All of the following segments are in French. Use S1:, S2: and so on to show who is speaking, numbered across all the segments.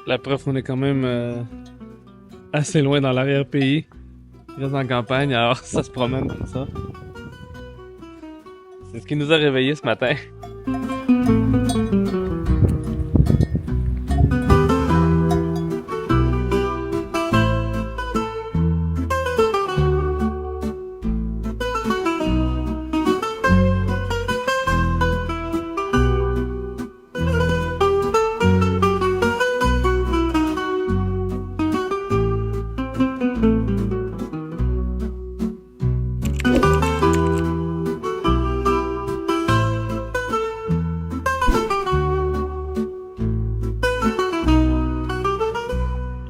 S1: La preuve qu'on est quand même assez loin dans l'arrière-pays. On reste en campagne, alors ça se promène comme ça. C'est ce qui nous a réveillés ce matin.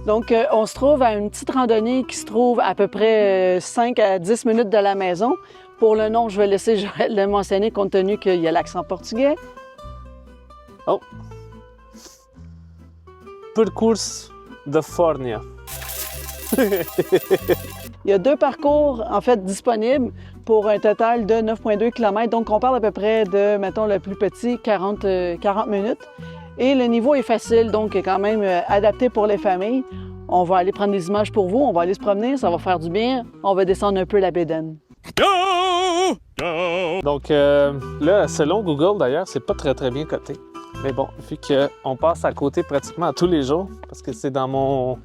S2: Donc, on se trouve à une petite randonnée qui se trouve à peu près 5 à 10 minutes de la maison. Pour le nom, je vais laisser Joël le mentionner compte tenu qu'il y a l'accent portugais.
S1: Oh! Percurso da Fórnia.
S2: Il y a 2 parcours, en fait, disponibles pour un total de 9,2 km. Donc, on parle à peu près de, mettons, le plus petit, 40 minutes. Et le niveau est facile, donc quand même adapté pour les familles. On va aller prendre des images pour vous, on va aller se promener, ça va faire du bien. On va descendre un peu la bédaine.
S1: Donc là, selon Google d'ailleurs, c'est pas très bien coté. Mais bon, vu qu'on passe à côté pratiquement tous les jours, parce que c'est dans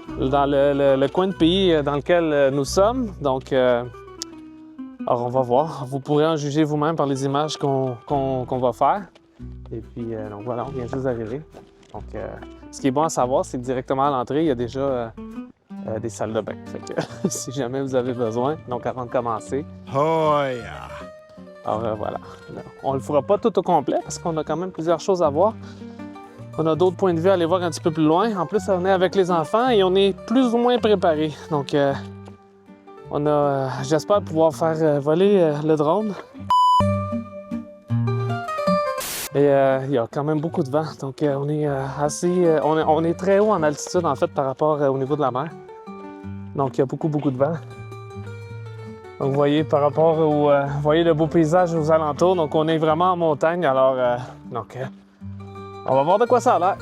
S1: le coin de pays dans lequel nous sommes. Donc, alors on va voir. Vous pourrez en juger vous-même par les images qu'on va faire. Et puis, donc voilà, on vient juste d'arriver. Donc, ce qui est bon à savoir, c'est que directement à l'entrée, il y a déjà des salles de bain. Fait que si jamais vous avez besoin, donc avant de commencer.
S3: Oh yeah!
S1: Alors voilà. Là, on ne le fera pas tout au complet parce qu'on a quand même plusieurs choses à voir. On a d'autres points de vue à aller voir un petit peu plus loin. En plus, on est avec les enfants et on est plus ou moins préparés. Donc, j'espère pouvoir faire voler le drone. Et il y a quand même beaucoup de vent, donc on est on est très haut en altitude en fait par rapport au niveau de la mer. Donc il y a beaucoup de vent. Donc vous voyez par rapport vous voyez le beau paysage aux alentours, donc on est vraiment en montagne, alors on va voir de quoi ça a l'air.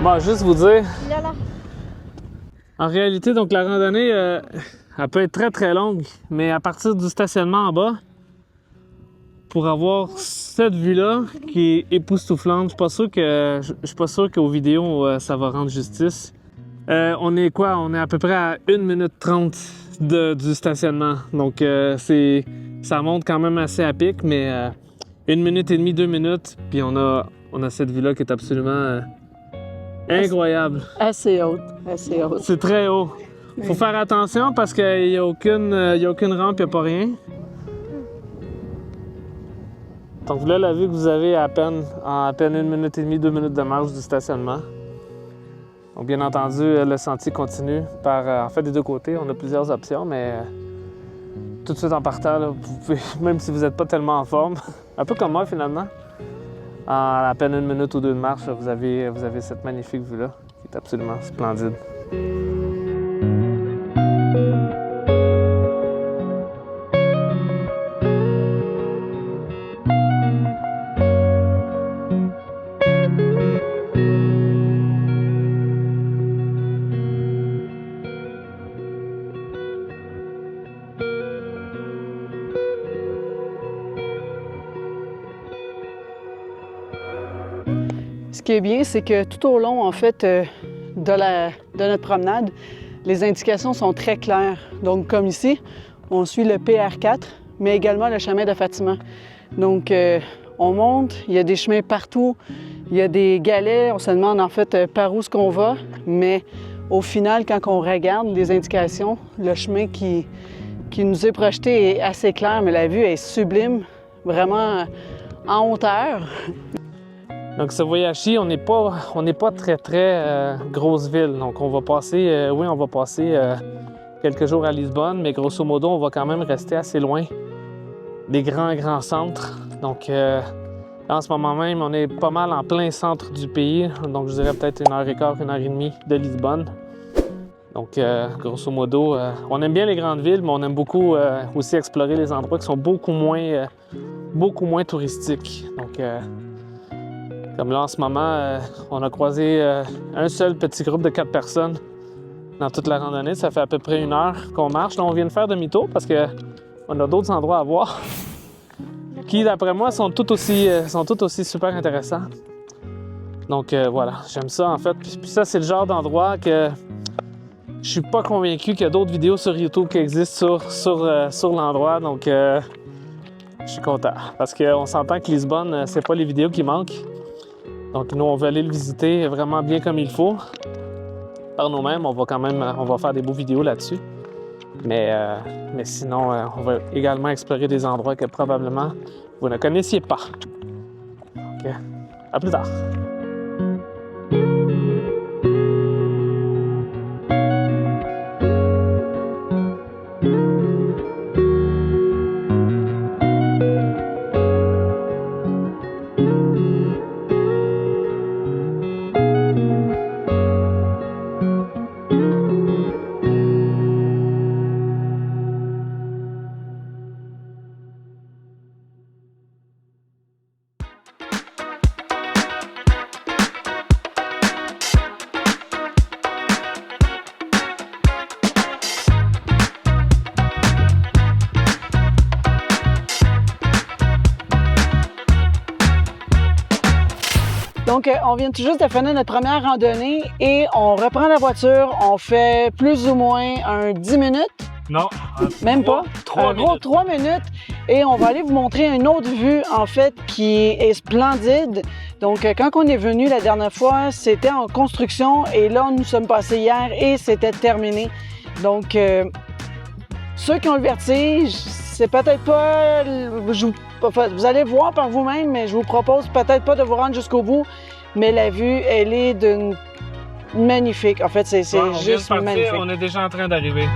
S1: Bon, juste vous dire, en réalité, donc la randonnée, elle peut être très longue, mais à partir du stationnement en bas, pour avoir cette vue-là qui est époustouflante, je suis pas sûr qu'aux vidéos, ça va rendre justice. On est quoi? On est à peu près à 1 minute 30 du stationnement, donc ça monte quand même assez à pic, mais 1 minute et demie, 2 minutes, puis on a cette vue-là qui est absolument incroyable.
S2: Assez haute, assez haute.
S1: C'est très haut. Faut faire attention parce qu'il n'y a aucune rampe, il n'y a pas rien. Donc là, la vue que vous avez en à peine 1 minute et demie, 2 minutes de marche du stationnement. Donc, bien entendu, le sentier continue par, en fait, des deux côtés. On a plusieurs options, mais tout de suite en partant, là, vous pouvez, même si vous n'êtes pas tellement en forme, un peu comme moi finalement, en à peine 1 minute ou 2 de marche, vous avez cette magnifique vue-là, qui est absolument splendide.
S2: Ce qui est bien, c'est que tout au long, en fait, de notre promenade, les indications sont très claires. Donc, comme ici, on suit le PR4, mais également le chemin de Fatima. Donc, on monte, il y a des chemins partout, il y a des galets, on se demande en fait par où est-ce qu'on va, mais au final, quand on regarde les indications, le chemin qui nous est projeté est assez clair, mais la vue est sublime, vraiment en hauteur.
S1: Donc, Savoyachi, on n'est pas très grosse ville. Donc, on va passer, quelques jours à Lisbonne, mais grosso modo, on va quand même rester assez loin des grands centres. Donc, en ce moment même, on est pas mal en plein centre du pays. Donc, je dirais peut-être 1h15, 1h30 de Lisbonne. Donc, grosso modo, on aime bien les grandes villes, mais on aime beaucoup aussi explorer les endroits qui sont beaucoup moins touristiques. Donc, comme là, en ce moment, on a croisé un seul petit groupe de 4 personnes dans toute la randonnée. Ça fait à peu près 1 heure qu'on marche. Là, on vient de faire demi-tour parce qu'on a d'autres endroits à voir qui, d'après moi, sont tout aussi super intéressants. Donc, voilà, j'aime ça, en fait. Puis ça, c'est le genre d'endroit que je suis pas convaincu qu'il y a d'autres vidéos sur YouTube qui existent sur l'endroit. Donc, je suis content parce qu'on s'entend que Lisbonne, c'est pas les vidéos qui manquent. Donc, nous, on veut aller le visiter vraiment bien comme il faut. Par nous-mêmes, on va faire des beaux vidéos là-dessus. Mais sinon, on va également explorer des endroits que probablement vous ne connaissiez pas. Donc, à plus tard.
S2: Donc, on vient tout juste de finir notre première randonnée et on reprend la voiture. On fait plus ou moins 10 minutes.
S1: Non,
S2: même pas. 3 minutes. 3 minutes. Et on va aller vous montrer une autre vue, en fait, qui est splendide. Donc, quand on est venu la dernière fois, c'était en construction et là, nous sommes passés hier et c'était terminé. Donc, ceux qui ont le vertige, c'est peut-être pas... Vous allez voir par vous-même, mais je vous propose peut-être pas de vous rendre jusqu'au bout. Mais la vue, elle est d'une magnifique. En fait, c'est juste magnifique.
S1: On est déjà en train d'arriver.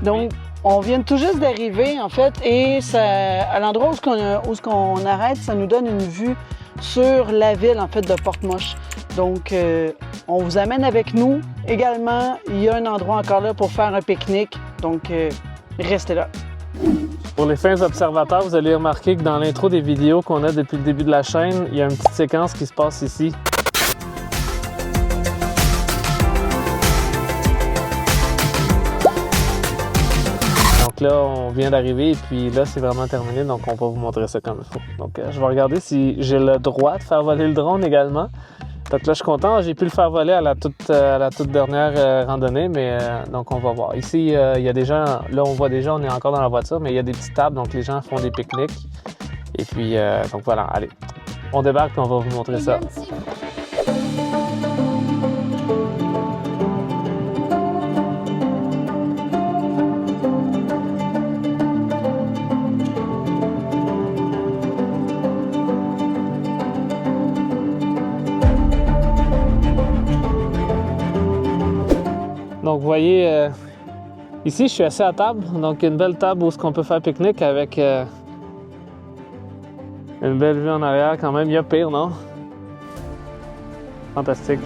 S2: Donc, on vient tout juste d'arriver, en fait, et ça, à l'endroit où ce qu'on arrête, ça nous donne une vue sur la ville, en fait, de Porte-Moche. Donc, on vous amène avec nous. Également, il y a un endroit encore là pour faire un pique-nique. Donc, restez là.
S1: Pour les fins observateurs, vous allez remarquer que dans l'intro des vidéos qu'on a depuis le début de la chaîne, il y a une petite séquence qui se passe ici. Donc là, on vient d'arriver et puis là, c'est vraiment terminé, donc on va vous montrer ça comme il faut. Donc, je vais regarder si j'ai le droit de faire voler le drone également. Donc là, je suis content, j'ai pu le faire voler à la toute dernière randonnée, mais donc on va voir. Ici, il y a des gens, là on voit déjà, on est encore dans la voiture, mais il y a des petites tables, donc les gens font des pique-niques. Et puis, donc voilà, allez, on débarque et on va vous montrer ça. Donc, vous voyez, ici, je suis assis à table. Donc, une belle table où on peut faire pique-nique avec une belle vue en arrière quand même. Il y a pire, non? Fantastique.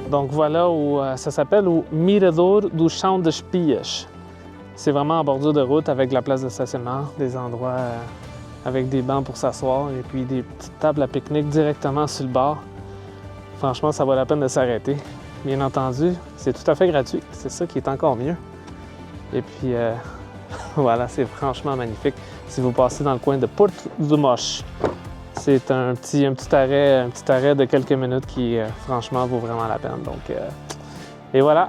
S1: Donc voilà où ça s'appelle au Mirador do Chão das Pias. C'est vraiment en bordure de route avec la place de stationnement, des endroits avec des bancs pour s'asseoir et puis des petites tables à pique-nique directement sur le bord. Franchement, ça vaut la peine de s'arrêter. Bien entendu, c'est tout à fait gratuit. C'est ça qui est encore mieux. Et puis voilà, c'est franchement magnifique. Si vous passez dans le coin de Porto do Mocho, c'est un petit arrêt de quelques minutes qui, franchement, vaut vraiment la peine. Donc, et voilà.